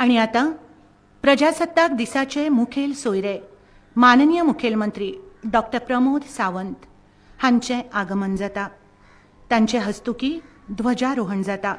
आणि आता प्रजासत्ताक दिसाचे मुखेल सोयरे माननीय मुखेलमंत्री डॉक्टर प्रमोद सावंत हांचे आगमन जाता. तांचे हस्तुकी ध्वजारोहण जाता.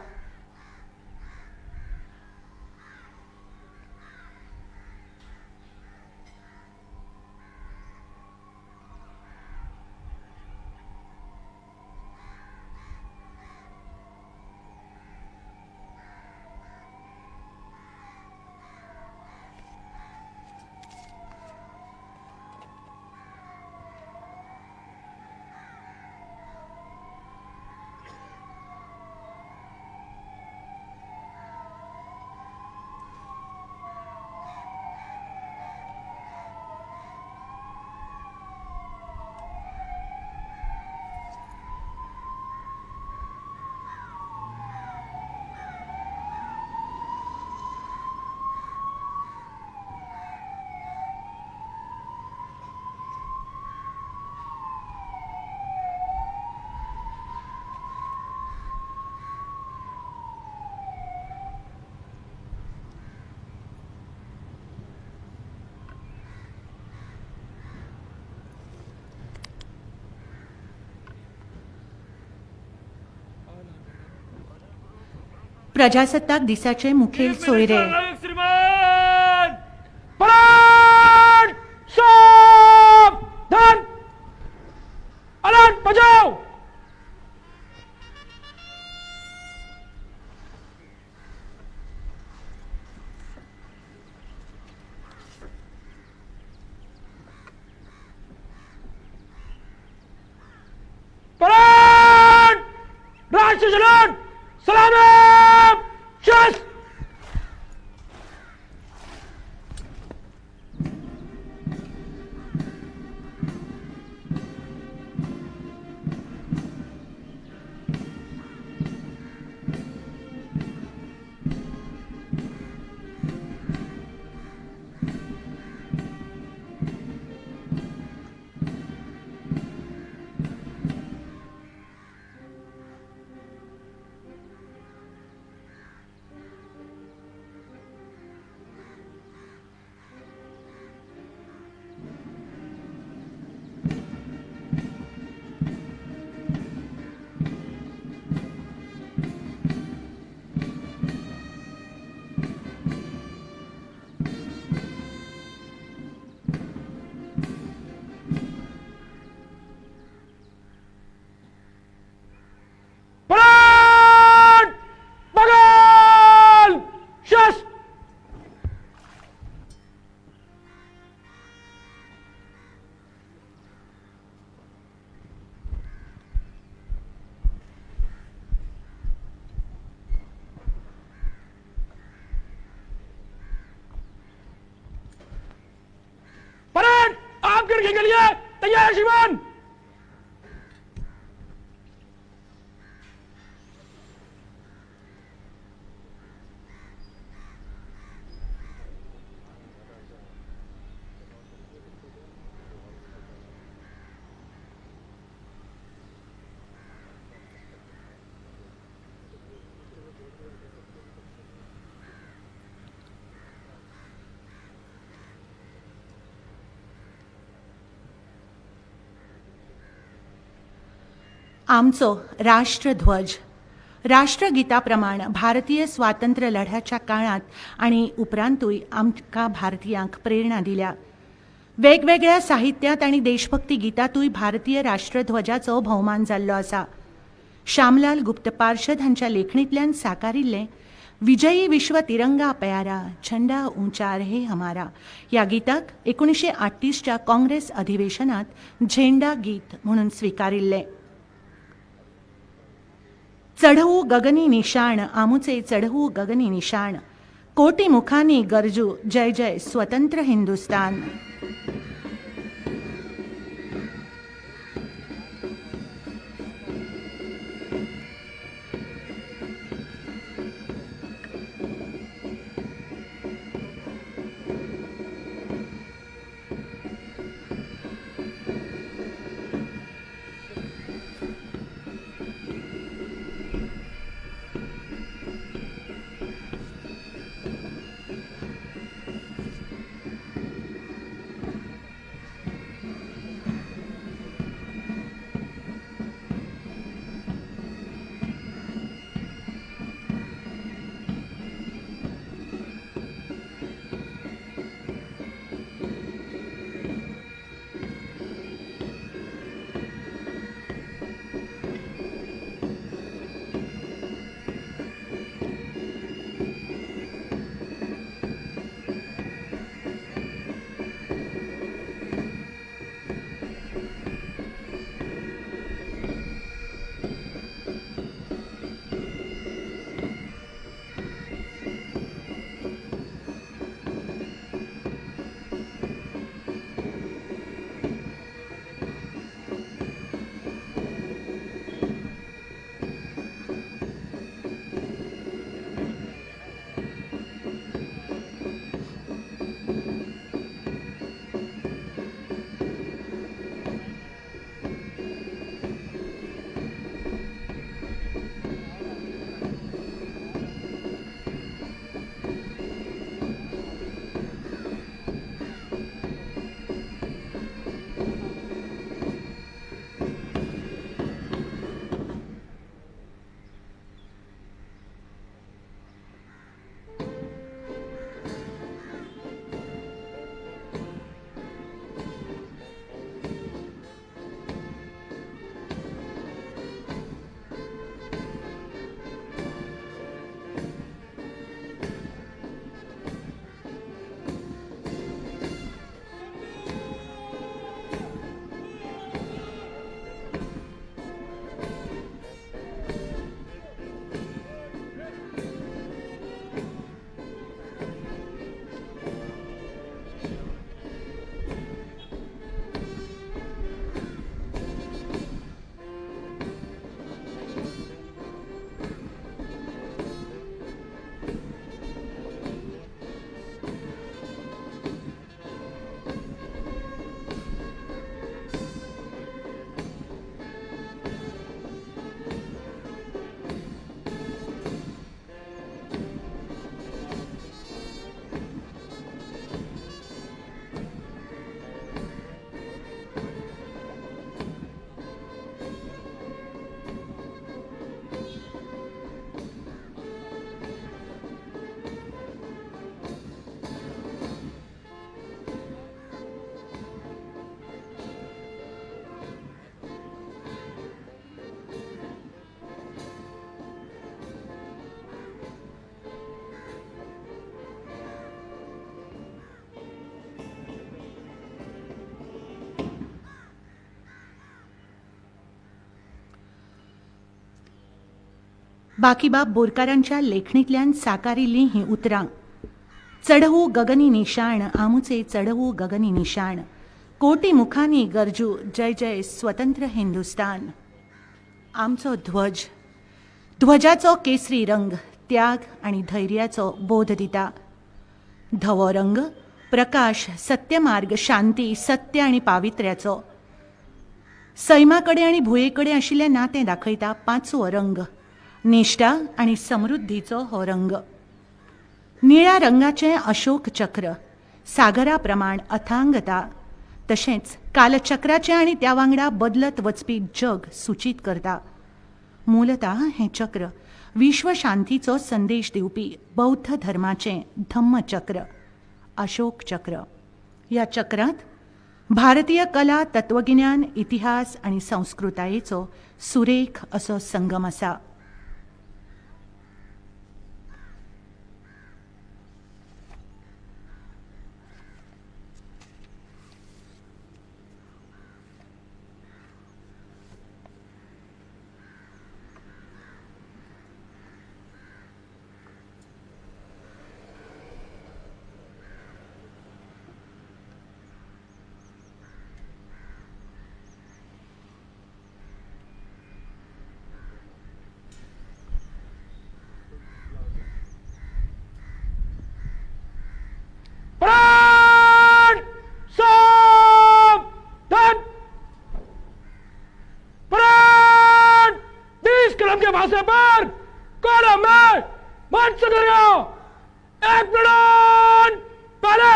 प्रजासत्ताक दिसाचे मुखेल सोयरे पराड सावधान अलर्ट बजाओ. पराड राष्ट्रीय सलाम सलाम शस. के लिए तैयार श्रीमान. आमचो राष्ट्रध्वज राष्ट्रगीताप्रमाण भारतीय स्वातंत्र्य लढ्याच्या काळात आणि उपरांतूय आमकां भारतीयांक प्रेरणा दिल्या. वेगवेगळ्या साहित्यात आणि देशभक्ती गीतातूय भारतीय राष्ट्रध्वजाचो भोवमान जाल्लो आसा. श्यामलाल गुप्त पार्षद हांच्या लेखणींतल्यान साकारिल्लें विजयी विश्व तिरंगा प्यारा झंडा ऊंचा रहे हमारा ह्या गिताक 1938च्या काँग्रेस अधिवेशनात झेंडा गीत म्हणून स्वीकारिल्लें. चढवू गगनी निशाण आमुचे चढवू गगनी निशाण कोटी मुखांनी गरजू जय जय स्वतंत्र हिंदुस्तान. बाकीबाब बोरकारांच्या लेखणीतल्यान साकारिल्लीं ही उतरां. चढवू गगनी निशाण आमुचे चढवू गगनी निशाण, कोटी मुखांनी गरजू जय जय स्वतंत्र हिंदुस्तान. आमचो ध्वज, ध्वजाचो केसरी रंग त्याग आणि धैर्याचो बोध दिता. धवो रंग प्रकाश, सत्यमार्ग, शांती, सत्य आणि पावित्र्याचो. सैमाकडे आणि भुयेकडे आशिल्लें नातें दाखयता. पांचवो रंग निष्ठा आणि समृद्धीचो हो रंग. निळ्या रंगाचें अशोक चक्र, सागरा प्रमाण अथांगता, तशेंच कालचक्राचें आणि त्या वांगडा बदलत वचपी जग सूचित करता. मूलतः हें चक्र विश्व शांतीचो संदेश दिवपी बौद्ध धर्माचें धम्मचक्र, अशोक चक्र. ह्या चक्रांत भारतीय कला, तत्वगिन्यान, इतिहास आणि संस्कृतायेचो सुरेख असो संगम आसा. परान सावधान. परान 20 कलम के फासले पर कॉलम में मार्च करेगा. एक प्लान पहले.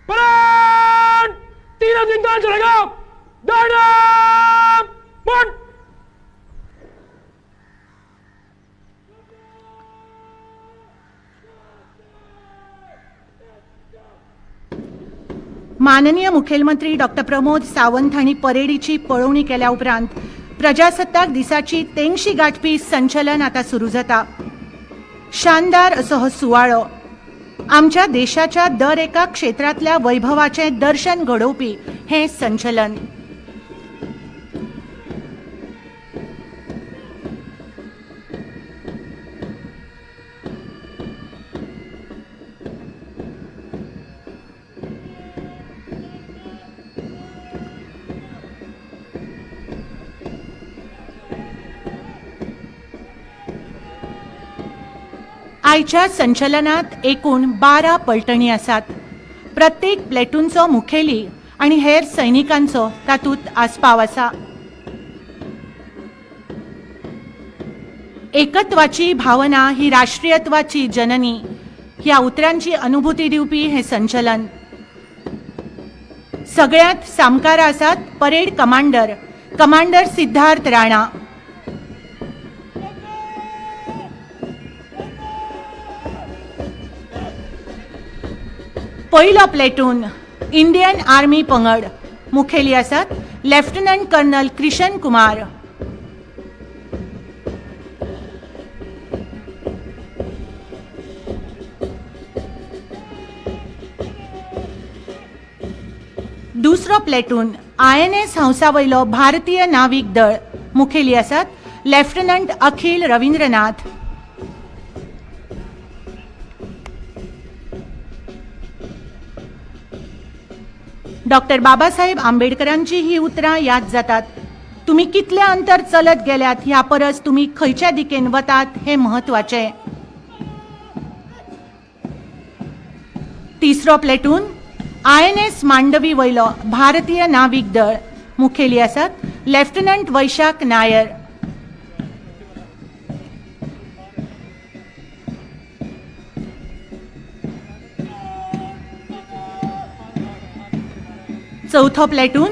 परान 3 दिन तक चलेगा. डायनाम वन. माननीय मुखेलमंत्री डॉक्टर प्रमोद सावंत हांणी परेडीची पळोवणी केल्या उपरांत प्रजासत्ताक दिसाची तेंगशी गाठपी संचलन आता सुरू जाता. शानदार असो हो सुवाळो आमच्या देशाच्या दर एका क्षेत्रातल्या वैभवाचें दर्शन घडोवपी हें संचलन. आयच्या संचलनात एकूण 12 पलटणी आसात. प्रत्येक प्लेटूनचो मुखेली आणि हेर सैनिकांचो तातूंत आस्पाव आसा. एकत्वाची भावना ही राष्ट्रीयत्वाची जननी ह्या उतरांची अनुभूती दिवपी हे संचलन. सगळ्यात सामकारा आसात परेड कमांडर सिद्धार्थ राणा. पहिलो प्लेटून इंडियन आर्मी पंगड, मुखेली आसात लेफ्टनंट कर्नल कृष्ण कुमार. दुसरो प्लेटून INS हंसावयलो भारतीय नाविक दळ, मुखेली आसात लेफ्टनंट अखिल रवींद्रनाथ. डॉक्टर बाबासाहेब आंबेडकरांची ही उतरां याद जातात. तुम्ही कितले अंतर चलत गेल्यात ह्या परस तुम्ही खंयच्या दिकेन वतात हे महत्वाचे. तिसरो प्लेटून INS मांडवी वयलो भारतीय नाविक दळ, मुखेली आसात लेफ्टनंट वैशाख नायर. चौथो प्लेटून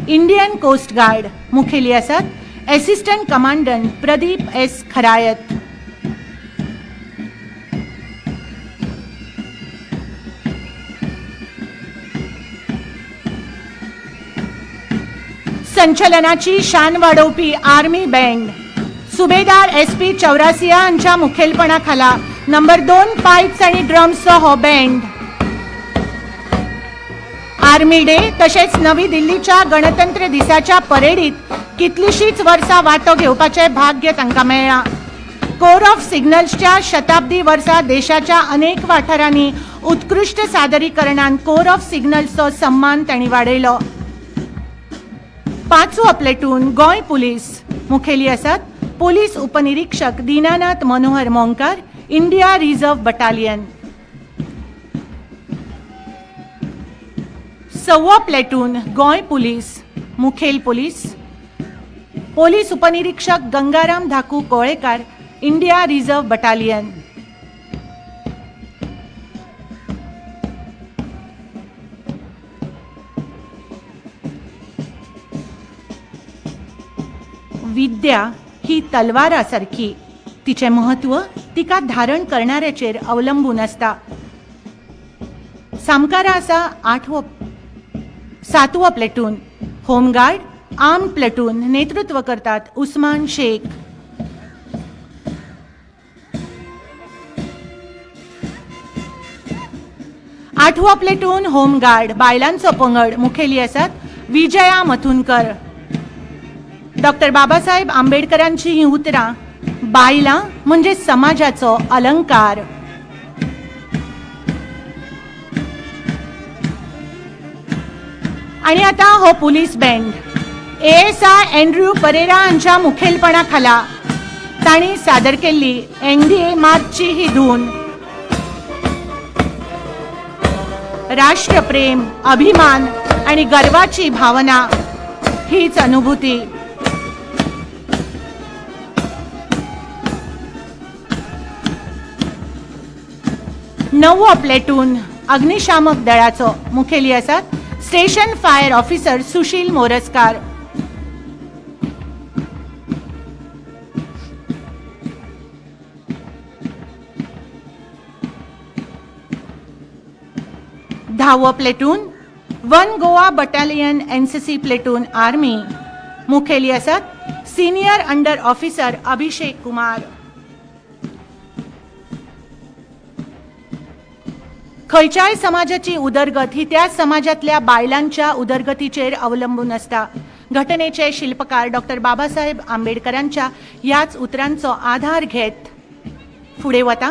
इंडियन कोस्ट गार्ड, मुखेली आसात assistant commandant Pradeep S Kharayat. संचलनाची शान वाडोवपी आर्मी बँड सुबेदार SP चौरासिया हांच्या मुखेलपणाखाला नंबर 2 पायप्स आणि ड्रम्सचो हो बँड. आर्मी डे तशेंच नवी दिल्लीच्या गणतंत्र दिसाच्या परेडीत कितलीशीच वर्सां वांटो घेवपाचें भाग्य तांकां मेळ्ळां. कोर ऑफ सिग्नल्सच्या शताब्दी वर्सा देशाच्या अनेक वाठारांनी उत्कृष्ट सादरीकरणान कोर ऑफ सिग्नल्सचो सन्मान तांणी वाडयलो. 5वो प्लेटून गोंय पुलीस मुखेली आसात पोलीस उपनिरीक्षक Dinanath Manohar Monkar, India reserve battalion. 6वो प्लेटून गोंय पुलीस मुखेल पुलीस पोलीस उपनिरीक्षक Gangaram Dhaku Kolekar, India reserve battalion. विद्या ही तलवारा सारखी, तिचे महत्व तिका धारण करणाऱ्याचेर अवलंबून असता. सामकारा आसा 7वो प्लेटून होमगार्ड आर्म प्लेटून नेतृत्व करतात उस्मान शेख. 8वो प्लेटून होमगार्ड बायलांचो पंगड मुखेली आसात विजया मथुनकर. डॉक्टर बाबासाहेब आंबेडकरांची ही उतरां बायलां म्हणजे समाजाचो अलंकार. आणि आता हो police band ASI Andrew Pereira हांच्या मुखेलपणा खाला तांणी सादर केल्ली NDA मार्चची ही धून. राष्ट्रप्रेम, अभिमान आणि गर्वाची भावना हीच अनुभूती. नववो प्लेटून अग्निशामक दळाचो मुखेली आसात station fire officer Sushil Morajkar. धावो platoon one Goa battalion NCC platoon army मुखेली आसात senior under officer Abhishek Kumar. खंयच्याय समाजाची उदरगत ही त्या समाजातल्या बायलांच्या उदरगतीचेर अवलंबून असता. घटनेचे शिल्पकार डॉक्टर बाबासाहेब आंबेडकरांच्या याच उतरांचो आधार घेत फुडें वता.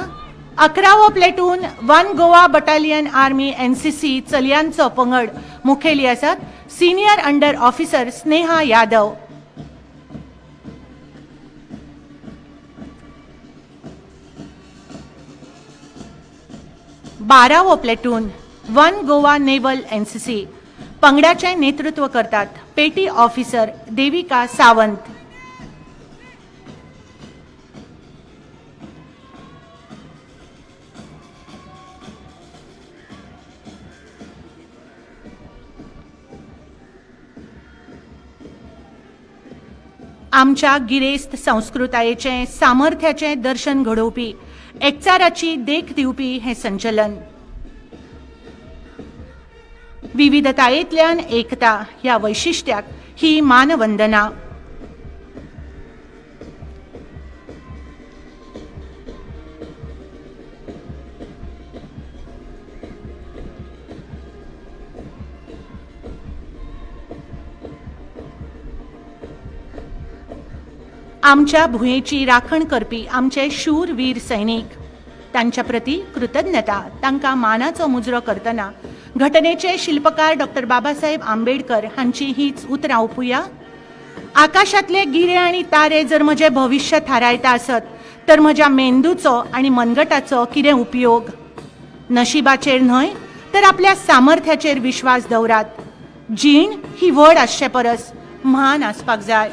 11वो platoon one Goa battalion army NCC चलयांचो पंगड मुखेली आसात senior under officer Sneha Yadav. 12वो platoon one Goa naval NCC पंगडाचे नेतृत्व करतात पेटी ऑफिसर देविका सावंत. आमच्या गिरेस्त संस्कृतायेचे सामर्थ्याचे दर्शन घडोवपी एकचाराची देख दिवपी हे संचलन. विविधतायेंतल्यान एकता ह्या वैशिष्ट्याक ही मानवंदना. आमच्या भुंयेची राखण करपी आमचे शूर वीर सैनिक तांच्या प्रती कृतज्ञता तांकां मानाचो मुजरो करतना घटनेचे शिल्पकार डॉक्टर बाबासाहेब आंबेडकर हांची हीच उतरां ओपुया. आकाशातले गिरे आणि तारे जर म्हजे भविष्य थारायता आसत तर म्हज्या मेंदूचो आणि मनगटाचो कितें उपयोग. नशिबाचेर न्हय तर आपल्या सामर्थ्याचेर विश्वास दवरात. जीण ही व्हड आसचे परस म्हान आसपाक जाय.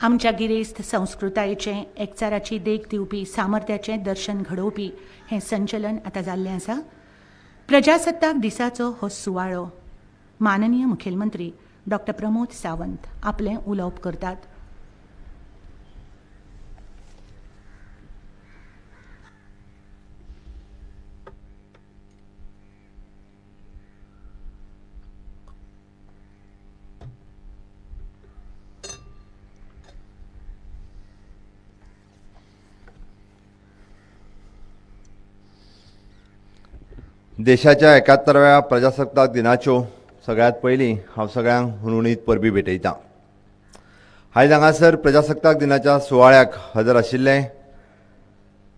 आमच्या गिरेस्त संस्कृतायेचें एकचाराची देख दिवपी सामर्थ्याचें दर्शन घडोवपी हें संचलन आतां जाल्लें आसा. प्रजासत्ताक दिसाचो हो सुवाळो माननीय मुखेलमंत्री डॉक्टर प्रमोद सावंत आपलें उलोवप करतात. देशाच्या 71व्या प्रजासत्ताक दिनाच्यो सगळ्यात पयलीं हांव सगळ्यांक हुनहुनीत परबी भेटयतां. आयज हांगासर प्रजासत्ताक दिनाच्या सुवाळ्याक हजर आशिल्ले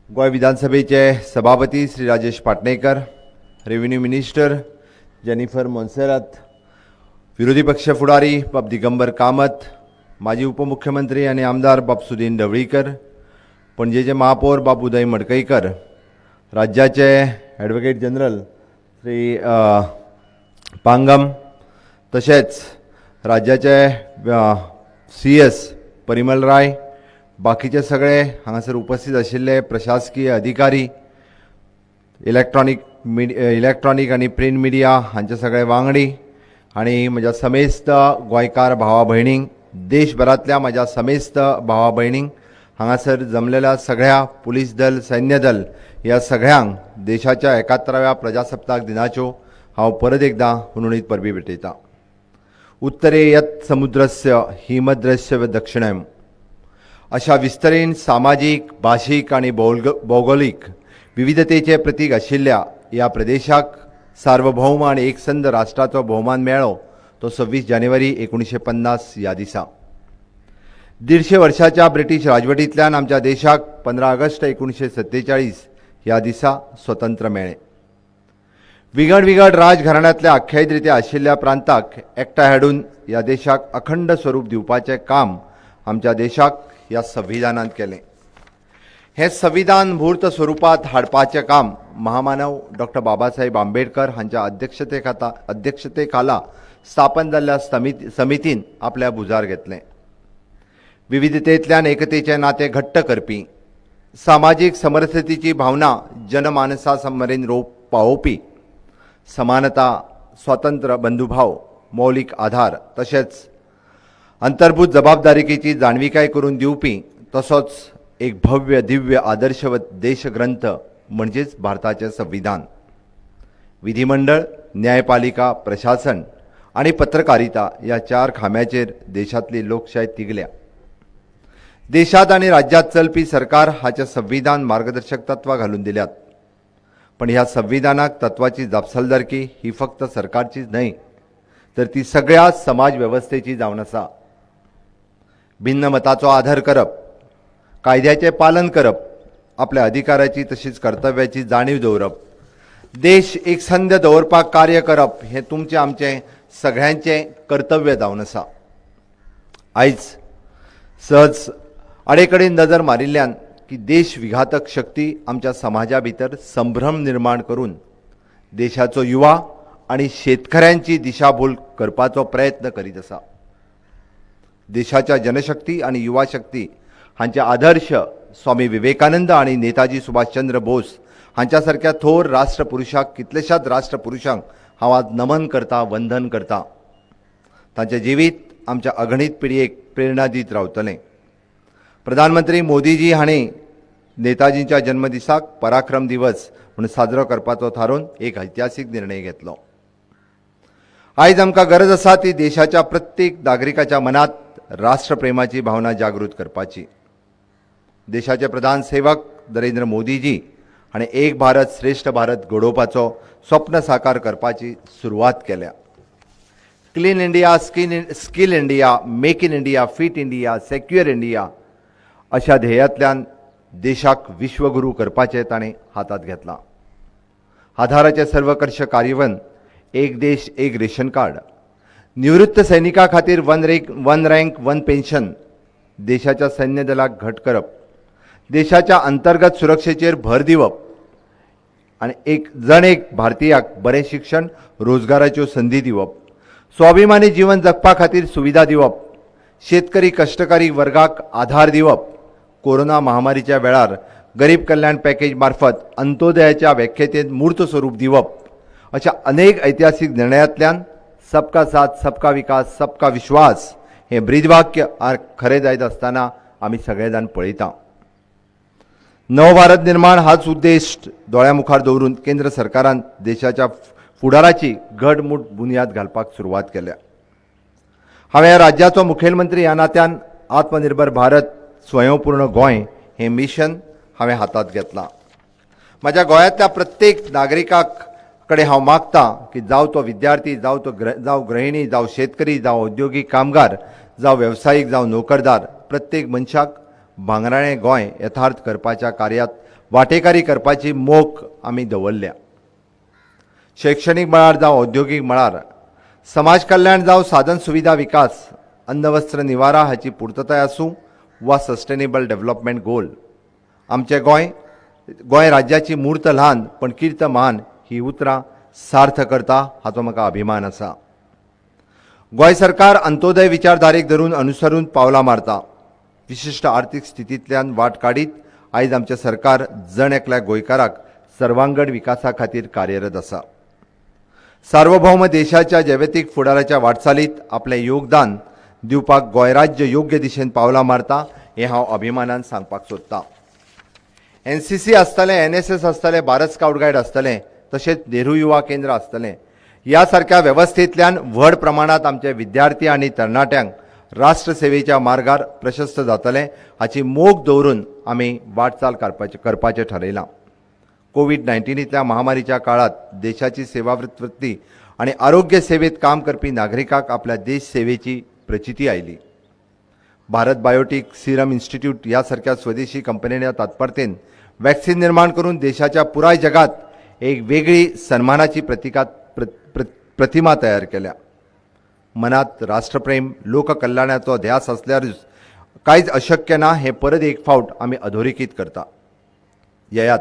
गोंय विधानसभेचे सभापती Shri Rajesh Patnekar, revenue minister Jennifer Monserrate, विरोधी पक्ष फुडारी बाब दिगंबर कामत, माजी उपमुख्यमंत्री आनी आमदार बाब सुदीन ढवळीकर, पणजेचे महापौर बाब उदय मडकईकर, राज्याचे ॲडव्होकेट जनरल श्री पांगम, तशेंच राज्याचे CS परिमल राय, बाकीचे सगळे हांगासर उपस्थित आशिल्ले प्रशासकीय अधिकारी, इलेक्ट्रॉनीक आनी प्रिंट मिडिया हांचे सगळे वांगडी आनी म्हज्या समेस्त गोंयकार भावा भयणींक, देशभरांतल्या म्हज्या समेस्त भावा भयणींक, हांगासर जमलेल्या सगळ्या पुलीस दल, सैन्य दल ह्या सगळ्यांक देशाच्या 71व्या प्रजासत्ताक दिनाच्यो हांव परत एकदां हुनहुनीत परबी भेटयतां. उत्तरे यत् समुद्रस्य हिमद्रस्य व दक्षिणेम अशा विस्तरेन सामाजीक, भाशीक आनी भौगोलीक विविधतेचे प्रतीक आशिल्ल्या ह्या प्रदेशाक सार्वभौम आनी एकसंध राष्ट्राचो भोवमान मेळ्ळो तो 26 जानेवारी 1950 ह्या दिसा. 150 वर्षाच्या ब्रिटीश राजवटींतल्यान आमच्या देशाक 15 ऑगस्ट 1947 ह्या दिसा स्वतंत्र मेळ्ळें. विंगड राजघराण्यांतल्या आख्यायितरित्या आशिल्ल्या प्रांताक एकठांय हाडून ह्या देशाक अखंड स्वरूप दिवपाचें काम आमच्या देशाक ह्या संविधानान केलें. हें संविधान मूर्त स्वरुपांत हाडपाचें काम महामानव डॉक्टर बाबासाहेब आंबेडकर हांच्या अध्यक्षते खाला स्थापन जाल्ल्या समितीन आपल्या भुजार घेतलें. विविधतेंतल्यान एकतेचें नातें घट्ट करपी, सामाजीक समरसतेची भावना जनमानसा मेरेन पावोवपी, समानता, स्वातंत्र्य, बंधुभाव, मौलिक आधार तशेंच अंतर्भूत जबाबदारीकेची जाणविकाय करून दिवपी तसोच एक भव्य दिव्य आदर्शवत देशग्रंथ म्हणजेच भारताचें संविधान. विधिमंडळ, न्यायपालिका, प्रशासन आनी पत्रकारिता ह्या 4 खांब्याचेर देशांतली लोकशाय तिगल्या. देशात आनी राज्यात चलपी सरकार हाचे संविधान मार्गदर्शक तत्वां घालून दिल्यात. पण ह्या संविधानाक तत्वाची जापसालदारकी ही फक्त सरकारचीच न्हय तर ती सगळ्या समाज वेवस्थेची जावन आसा. भिन्न मताचो आदर करप, कायद्याचें पालन करप, आपल्या अधिकाराची तशीच कर्तव्याची जाणीव दवरप, देश एकसंध दवरपाक कार्य करप हें तुमचें आमचें सगळ्यांचें कर्तव्य जावन आसा. आयज सहज आडेकडेन नजर मारिल्ल्यान की देश विघातक शक्ती आमच्या समाजा भितर संभ्रम निर्माण करून देशाचो युवा आनी शेतकऱ्यांची दिशाभूल करपाचो प्रयत्न करीत आसा. देशाच्या जनशक्ती आनी युवा शक्ती हांचे आदर्श स्वामी विवेकानंद आनी नेताजी सुभाषचंद्र बोस हांच्या सारक्या थोर राष्ट्रपुरुषाक कितलेशाच राष्ट्रपुरुषांक हांव आज नमन करता, वंदन करता. तांचें जिवीत आमच्या अगणित पिळयेक प्रेरणा दीत रावतलें. प्रधानमंत्री मोदीजी हांणी नेताजींच्या जन्मदिसाक पराक्रम दिवस म्हणून साजरो करपाचो थारावन एक ऐतिहासीक निर्णय घेतलो. आयज आमकां गरज आसा ती देशाच्या प्रत्येक नागरिकाच्या मनात राष्ट्रप्रेमाची भावना जागृत करपाची. देशाचे प्रधान सेवक नरेंद्र मोदीजी हांणी एक भारत श्रेष्ठ भारत घडोवपाचो स्वप्न साकार करपाची सुरवात केल्या. Clean India, skill India, make in India, fit India, secure India अशा ध्येयांतल्यान देशाक विश्वगुरू करपाचें ताणें हातांत घेतलां. आधाराचे सर्वकर्श कार्यवन, एक देश एक रेशन कार्ड, निवृत्त सैनिकां खातीर वन रँक वन पेन्शन, देशाच्या सैन्य दलाक घट करप, देशाच्या अंतर्गत सुरक्षेचेर भर दिवप आनी एक भारतीयाक बरें शिक्षण, रोजगाराच्यो संधी दिवप, स्वाभिमानी जीवन जगपा खातीर सुविधा दिवप शेतकरी कष्टकरी वर्गाक आधार दिवप, कोरोना महामारीच्या वेळार गरीब कल्याण पॅकेज मार्फत अंत्योदयाच्या व्याख्येत मूर्त स्वरूप दिवप अशा अनेक ऐतिहासिक निर्णयांतल्यान सबका साथ सबका विकास सबका विश्वास हे ब्रीदवाक्य खरें जायत आसतना आमी सगळे जाण पळयता. नवभारत निर्माण हाच उद्देश दोळ्या मुखार दवरून केंद्र सरकारान देशाच्या फुडाराची घडमूट बुनयाद घालपाक सुरवात केल्या. हांवें राज्याचो मुखेलमंत्री ह्या नात्यान आत्मनिर्भर भारत स्वयंपूर्ण गोंय हे मिशन हांवें हातांत घेतलां. म्हज्या गोंयांतल्या प्रत्येक नागरिकाक कडेन हांव मागतां की जावं तो विद्यार्थी, जावं गृहिणी, जावं शेतकरी, जावं औद्योगीक कामगार, जावं वेवसायीक, जावं नोकरदार, प्रत्येक मनशाक भांगराळें गोंय यथार्थ करपाच्या कार्यांत वांटेकारी करपाची मोख आमी दवरल्या. शैक्षणीक मळार जावं औद्योगीक मळार, समाज कल्याण जावं साधन सुविधा विकास, अन्न वस्त्र निवारा हाची पुर्तताय आसूं वा सस्टेनेबल डेव्हलपमेंट गोल, आमचें गोंय राज्याची मूर्त ल्हान पण कीर्त महान ही उतरां सार्थ करता हाचो म्हाका अभिमान आसा. गोंय सरकार अंत्योदय विचारधारेक धरून अनुसरून पावलां मारता. विशिश्ट आर्थीक स्थितींतल्यान वाट काडीत आयज आमचें सरकार जण एकल्या गोंयकाराक सर्वांगड विकासा खातीर कार्यरत आसा. सार्वभौम देशाच्या जैविक फुडाराच्या वाटचालीत आपलें योगदान दिवपाक गोंय राज्य योग्य दिशेन पावलां मारता हें हांव अभिमानान सांगपाक सोदतां. NCC आसतलें, NSS आसतलें, भारत स्काउट गायड आसतलें, तशेंच नेहरू युवा केंद्र आसतलें, ह्या सारक्या वेवस्थेंतल्यान व्हड प्रमाणांत आमचे विद्यार्थी आनी तरणाट्यांक राष्ट्र सेवेच्या मार्गार प्रशस्त जातलें हाची मोख दवरून आमी वाटचाल करपाचें थारायलां. कोविड-19 महामारीच्या काळात देशाची सेवावृत्ती आणि आरोग्य सेवेत काम करपी नागरिकांक आपल्या देश सेवेची प्रचिती oily. Bharat biotech Serum institute ह्या सारक्या स्वदेशी कंपनीच्या तात्परतेन वॅक्सिन निर्माण करून देशाच्या पुराय जगात एक वेगळी सन्मानाची प्रतिमा तयार केल्या. मनात राष्ट्रप्रेम लोककल्याणाचो ध्यास असल्यारूच कांयच अशक्य ना हें परत एक फावट आमी अधोरेखीत करता. ययात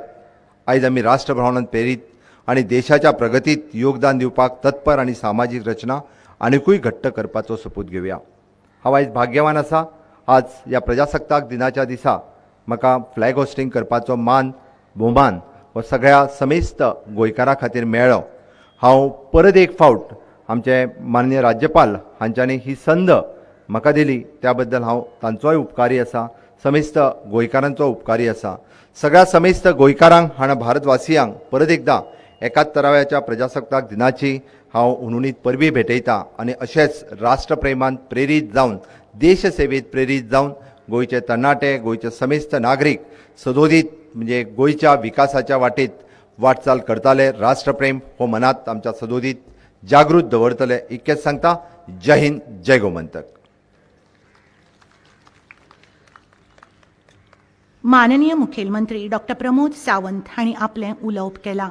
आयज आमी राष्ट्रभावनांत प्रेरीत आनी देशाच्या प्रगतीत योगदान दिवपाक तत्पर आनी सामाजीक रचना आनिकूय घट्ट करपाचो सोपूत घेवया. हांव आयज भाग्यवान आसा. आज ह्या प्रजासत्ताक दिनाच्या दिसा म्हाका फ्लॅग होस्टिंग करपाचो भोवमान हो सगळ्या समेस्त गोंयकारां खातीर मेळ्ळो. हांव परत एक फावट आमचे माननीय राज्यपाल हांच्यांनी ही संद म्हाका दिली त्या बद्दल हांव तांचोय उपकारी आसा, समेस्त गोंयकारांचो उपकारी आसा. सगळ्या समेस्त गोंयकारांक आनी भारतवासियांक परत एकदां 71व्या प्रजासत्ताक दिनाची हांव उनुनीत परबी भेटयता आनी अशेंच राष्ट्रप्रेमांत प्रेरीत जावन देश सेवेत प्रेरीत जावन गोंयचे तरणाटे, गोंयचे समेस्त नागरीक सदोदीत म्हणजे गोंयच्या विकासाच्या वाटेत वाटचाल करताले. राष्ट्रप्रेम हो मनात आमच्या सदोदीत जागृत दवरतले इतकेंच सांगता. जय हिंद, जय गोमंतक. माननीय मुखेलमंत्री डॉक्टर प्रमोद सावंत हांणी आपलें उलोवप केलां.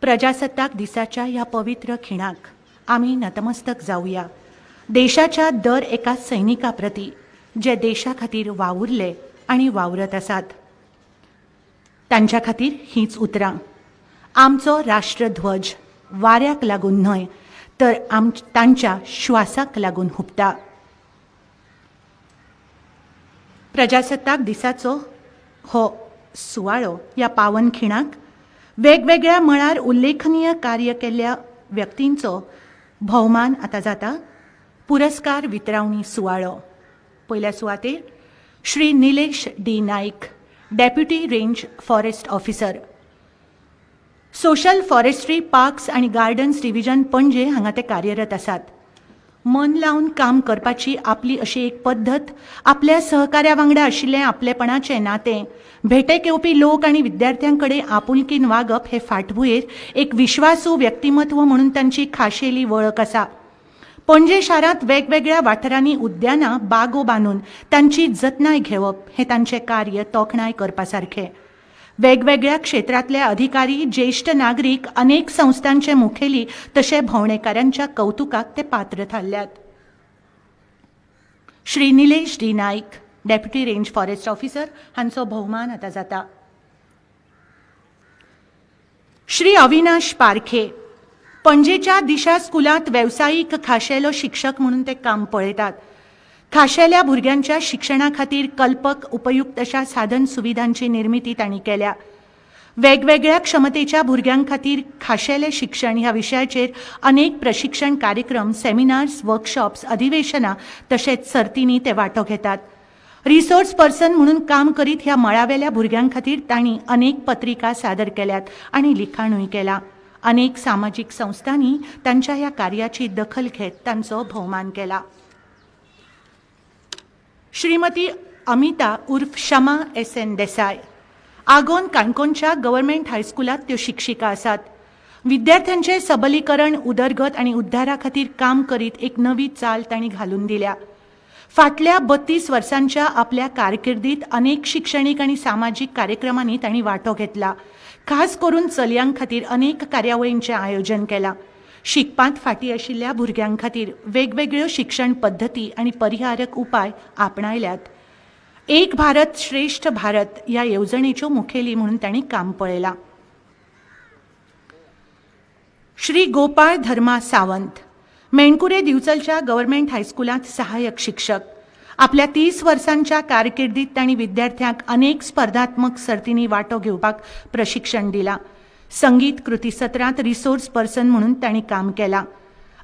प्रजासत्ताक दिसाच्या ह्या पवित्र खिणाक आमी नतमस्तक जावया देशाच्या दर एका सैनिका प्रती जे देशा खातीर वावुरले आनी वावरत आसात. तांच्या खातीर हीच उतरां. आमचो राष्ट्रध्वज वाऱ्याक लागून न्हय तर तांच्या श्वासाक लागून हुबता. प्रजासत्ताक दिसाचो हो सुवाळो ह्या पावन खिणाक वेगवेगळ्या मळार उल्लेखनीय कार्य केल्ल्या व्यक्तींचो भोवमान आतां जाता. पुरस्कार वितरावणी सुवाळो. पयल्या सुवातेर Shri Nilesh D Naik, deputy range forest officer, social forestry parks आनी गार्डन्स डिव्हिजन पणजे हांगा ते कार्यरत आसात. मन लावन काम करपाची आपली अशी एक पद्दत, आपल्या सहकार्या वांगडा आशिल्लें आपलेपणाचें नातें, भेटेक येवपी लोक आनी विद्यार्थ्यां कडेन आपुलकीन वागप हे फाटभुंयेर एक विश्वासू व्यक्तिमत्व म्हणून तांची खाशेली वळख आसा. पणजे शारांत वेगवेगळ्या वाठारांनी उद्यानां बागो बांदून तांची जतनाय घेवप हें तांचें कार्य तोखणाय करपा सारखें. वेगवेगळ्या क्षेत्रांतले अधिकारी, ज्येष्ठ नागरीक, अनेक संस्थांचे मुखेली तशे भोंवडेकारांच्या कौतुकाक ते पात्र थारल्यात. Shri Nilesh D Naik, deputy range forest officer हांचो भोवमान आतां जाता. श्री अविनाश पारखे, पणजेच्या दिशा स्कुलांत वेवसायीक खाशेलो शिक्षक म्हणून ते काम पळयतात. खाशेल्या भुरग्यांच्या शिक्षणा खातीर कल्पक उपयुक्त अशा साधन सुविधांची निर्मिती तांणी केल्या. वेगवेगळ्या क्षमतेच्या भुरग्यां खातीर खाशेले शिक्षण ह्या विशयाचेर अनेक प्रशिक्षण कार्यक्रम, सेमिनार्स, वर्कशॉप्स, अधिवेशनां तशेंच सर्तींनी ते वांटो घेतात. रिसोर्स पर्सन म्हणून काम करीत ह्या मळावेल्या भुरग्यां खातीर तांणी अनेक पत्रिका सादर केल्यात आनी लिखाणूय केलां. अनेक सामाजीक संस्थांनी तांच्या ह्या कार्याची दखल घेत तांचो भोवमान केला. श्रीमती अमिता उर्फ शमा एस.एन. देसाय आगोन काणकोणच्या गव्हर्मेंट हायस्कुलात त्यो शिक्षिका आसात. विद्यार्थ्यांचे सबलीकरण, उदरगत आनी उद्धारा खातीर काम करीत एक नवी चाल तांणी घालून दिल्या. फाटल्या 32 वर्सांच्या आपल्या कारकिर्दीत अनेक शिक्षणीक आनी सामाजीक कार्यक्रमांनी तांणी वांटो घेतला. खास करून चलयांक खातीर अनेक कार्यावळींचें आयोजन केलां. शिकपांत फाटीं आशिल्ल्या भुरग्यां खातीर वेगवेगळ्यो शिक्षण पद्दती आनी परिहारक उपाय आपणायल्यात. एक भारत श्रेष्ठ भारत ह्या येवजणेच्यो मुखेली म्हणून तांणी काम पळयलां. श्री गोपाळ धर्मा सावंत मेणकुरे दिवचलच्या गव्हर्मेंट हायस्कुलांत सहाय्यक शिक्षक. आपल्या 30 वर्सांच्या कारकिर्दीत तांणी विद्यार्थ्यांक अनेक स्पर्धात्मक सर्तींनी वांटो घेवपाक प्रशिक्षण दिलां. संगीत कृती सत्रांत रिसोर्स पर्सन म्हणून तांणी काम केलां.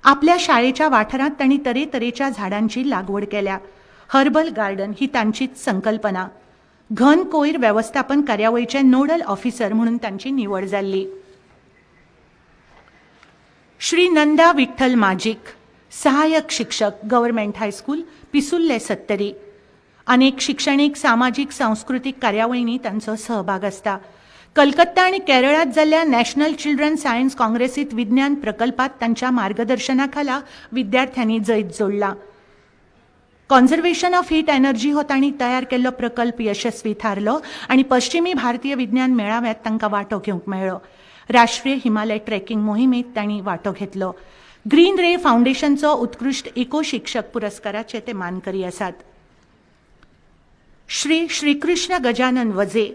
आपल्या शाळेच्या वाठारांत तांणी तरेतरेच्या झाडांची लागवड केल्या. हर्बल गार्डन ही तांचीच संकल्पना. घन कोयर वेवस्थापन कार्यावळीचे नोडल ऑफिसर म्हणून तांची निवड जाल्ली. श्री नंदा विठ्ठल माजीक सहाय्यक शिक्षक, गव्हर्मेंट हायस्कूल, पिसुल्ले सत्तरी. अनेक शिक्षणीक, सामाजीक, सांस्कृतिक कार्यावळींनी तांचो सहभाग आसता. कलकत्ता आणि केरळात जाल्ल्या नॅशनल चिल्ड्रन सायन्स काँग्रेसीत विज्ञान प्रकल्पात तांच्या मार्गदर्शनाखाला विद्यार्थ्यांनी जैत जोडला. कॉन्झर्वेशन ऑफ हीट एनर्जी हो तांणी तयार केल्लो प्रकल्प यशस्वी थारलो आणि पश्चिमी भारतीय विज्ञान मेळाव्यात तांकां वांटो घेवंक मेळ्ळो. राष्ट्रीय हिमालय ट्रेकिंग मोहिमेत तांणी वांटो घेतलो. ग्रीन रे फाउंडेशनचो उत्कृष्ट इको शिक्षक पुरस्काराचे ते मानकरी आसात. श्री श्रीकृष्ण गजानन वजे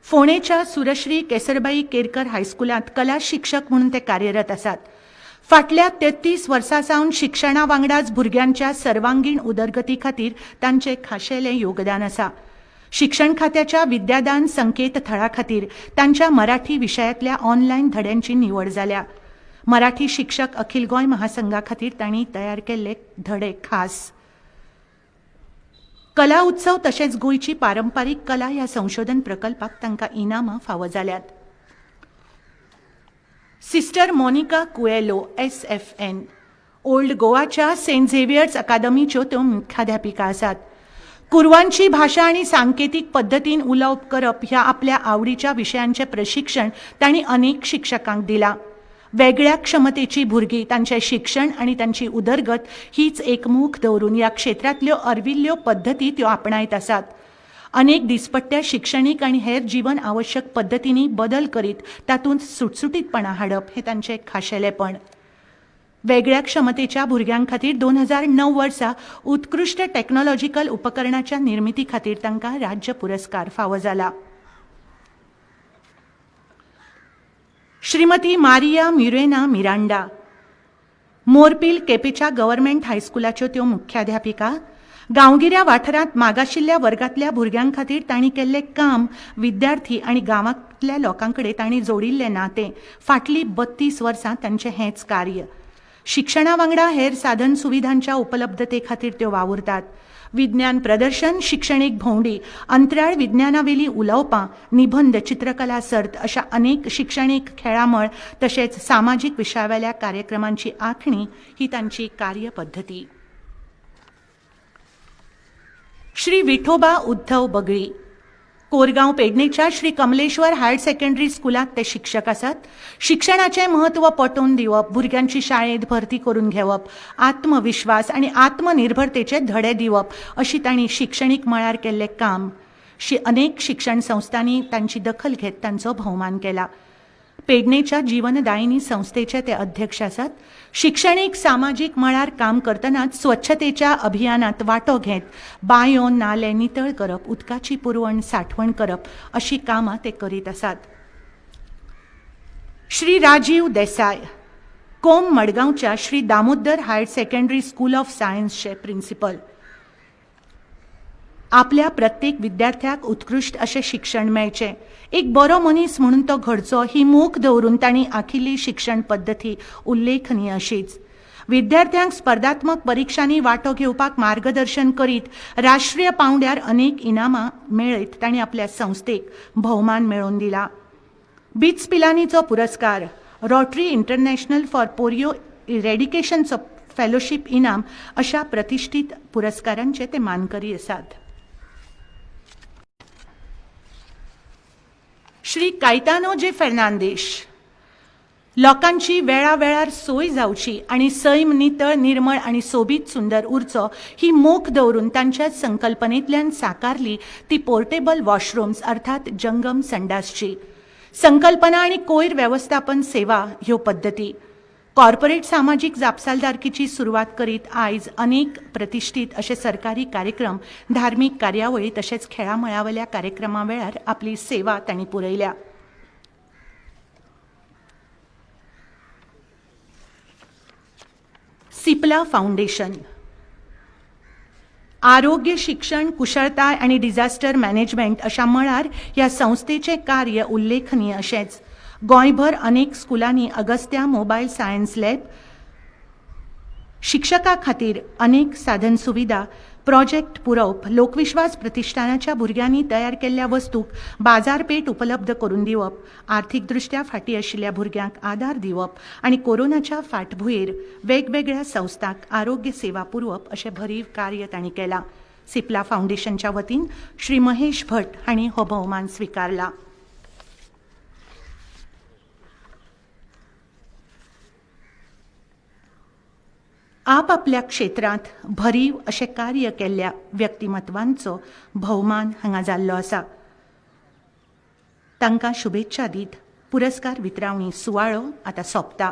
फोणेच्या सुरश्री केसरबाई केरकर हायस्कुलांत कला शिक्षक म्हणून ते कार्यरत आसात. फाटल्या 33 वर्सां सावन शिक्षणा वांगडाच भुरग्यांच्या सर्वांगीण उदरगती खातीर तांचे खाशेले योगदान आसा. शिक्षण खात्याच्या विद्यादान संकेतथळा खातीर तांच्या मराठी विशयांतल्या ऑनलायन धड्यांची निवड जाल्या. मराठी शिक्षक अखिल गोंय महासंघा खातीर तांणी तयार केल्ले धडे खास. कला उत्सव तशेंच गोंयची पारंपारीक कला ह्या संशोधन प्रकल्पाक तांकां इनामां फावो जाल्यात. Sister Monica Coelho SFN old गोवाच्या सेंट झेवियर्स अकादमीच्यो त्यो मुख्याध्यापिका आसात. कुरवांची भाषा आणि सांकेतिक पद्धतीन उलोवप करप ह्या आपल्या आवडीच्या विशयांचे प्रशिक्षण तांणी अनेक शिक्षकांक दिलां. वेगळ्या क्षमतेची भुरगीं तांचे शिक्षण आणि तांची उदरगत हीच एकमूख दवरून ह्या क्षेत्रांतल्यो अर्विल्ल्यो पद्धती त्यो आपणायत आसात. अनेक दिसपट्ट्या शिक्षणीक आणि हेर जीवन आवश्यक पद्धतींनी बदल करीत तातूंत सुटसुटीतपणा हाडप हे तांचे खाशेलेपण. वेगळ्या क्षमतेच्या भुरग्यां खातीर 2009 वर्सा उत्कृष्ट टेक्नॉलॉजिकल उपकरणाच्या निर्मिती खातीर तांकां राज्य पुरस्कार फावो जाला. श्रीमती मारिया मिरेना मिरांडा मोरपील केपेच्या गव्हर्मेंट हायस्कुलाच्यो त्यो मुख्याध्यापिका. गांवगिऱ्या वाठारांत मागाशिल्ल्या वर्गांतल्या भुरग्यां खातीर तांणी केल्लें काम, विद्यार्थी आनी गांवांतल्या लोकां कडेन तांणी जोडिल्लें नातें, फाटलीं 32 वर्सां तांचें हेंच कार्य. शिक्षणा वांगडा हेर साधन सुविधांच्या उपलब्धते खातीर त्यो वावुरतात. विज्ञान प्रदर्शन, शिक्षणीक भोंवडी, अंतराळ विज्ञानावेली उलोवपां, निबंध, चित्रकला सर्त अशा अनेक शिक्षणीक खेळामळ तशेंच सामाजीक विशयावेल्या कार्यक्रमांची आंखणी ही तांची कार्यपद्धती. श्री विठोबा उद्धव बगळी कोरगांव पेडणेच्या श्री कमलेश्वर हायर सेकंडरी स्कुलांत ते शिक्षक आसात. शिक्षणाचें म्हत्व पटोवन दिवप, भुरग्यांची शाळेंत भरती करून घेवप, आत्मविश्वास आनी आत्मनिर्भरतेचे धडे दिवप अशी तांणी शिक्षणीक मळार केल्लें काम. अनेक शिक्षण संस्थांनी तांची दखल घेत तांचो भोवमान केला. पेडणेच्या जीवनदायिनी संस्थेचे ते अध्यक्ष आसात. शिक्षणीक सामाजीक मळार काम करतनाच स्वच्छतेच्या अभियानात वांटो घेत बांयो, नाले नितळ करप, उदकाची पुरवण साठवण करप अशी कामां ते करीत आसात. श्री राजीव देसाय कोम मडगांवच्या Shri Damodar higher secondary school of सायन्सचे प्रिन्सिपल. आपल्या प्रत्येक विद्यार्थ्याक उत्कृष्ट अशें शिक्षण मेळचें, एक बरो मनीस म्हणून तो घडचो ही मोख दवरून तांणी आखिल्ली शिक्षण पद्दती उल्लेखनीय अशीच. विद्यार्थ्यांक स्पर्धात्मक परीक्षांनी वांटो घेवपाक मार्गदर्शन करीत राष्ट्रीय पांवड्यार अनेक इनामां मेळयत तांणी आपल्या संस्थेक भोवमान मेळोवन दिला. बिट्स पिलानीचो पुरस्कार, रोटरी इंटरनॅशनल फॉर पोलियो इरेडिकेशनचो फेलोशीप इनाम अशा प्रतिष्ठीत पुरस्कारांचे ते मानकरी आसात. श्री कायतानो जे फेर्नांदेश, लोकांची वेळा वेळार सोय जावची आणि सैम नितळ निर्मळ आणि सोबीत सुंदर उरचो ही मोख दवरून तांच्या संकल्पनेंतल्यान साकारली ती पोर्टेबल वॉशरूम्स अर्थात जंगम संडासची संकल्पना आणि कोयर व्यवस्थापन सेवा ह्यो पद्दती. कॉर्पोरेट सामाजिक जापसालदारकीची सुरवात करीत आयज अनेक प्रतिष्ठीत असे सरकारी कार्यक्रम, धार्मिक कार्यावळी तशेंच खेळामळावल्या कार्यक्रमां वेळार आपली सेवा तांणी पुरयल्या. सिप्ला फाउंडेशन आरोग्य, शिक्षण, कुशळताय आणि डिझास्टर मॅनेजमेंट अशा मळार ह्या संस्थेचे कार्य उल्लेखनीय अशेंच गोंयभर अनेक स्कुलांनी अगस्त्या मोबायल सायन्स लॅब, शिक्षकां खातीर अनेक साधन सुविधा, प्रोजेक्ट पुरवप, लोकविश्वास प्रतिष्ठानाच्या भुरग्यांनी तयार केल्ल्या वस्तूक बाजारपेठ उपलब्ध करून दिवप, आर्थीकदृष्ट्या फाटी आशिल्ल्या भुरग्यांक आदार दिवप आणि कोरोनाच्या फाटभुंयेर वेगवेगळ्या संस्थांक आरोग्य सेवा पुरवप अशें भरीव कार्य तांणी केलां. सिप्ला फाउंडेशनच्या वतीन श्री महेश भट हांणी हो भोवमान स्विकारला. आपल्या क्षेत्रांत भरीव अशें कार्य केल्ल्या व्यक्तिमत्वांचो भोवमान हांगा जाल्लो आसा. तांकां शुभेच्छा दीत पुरस्कार वितरावणी सुवाळो आतां सोंपता.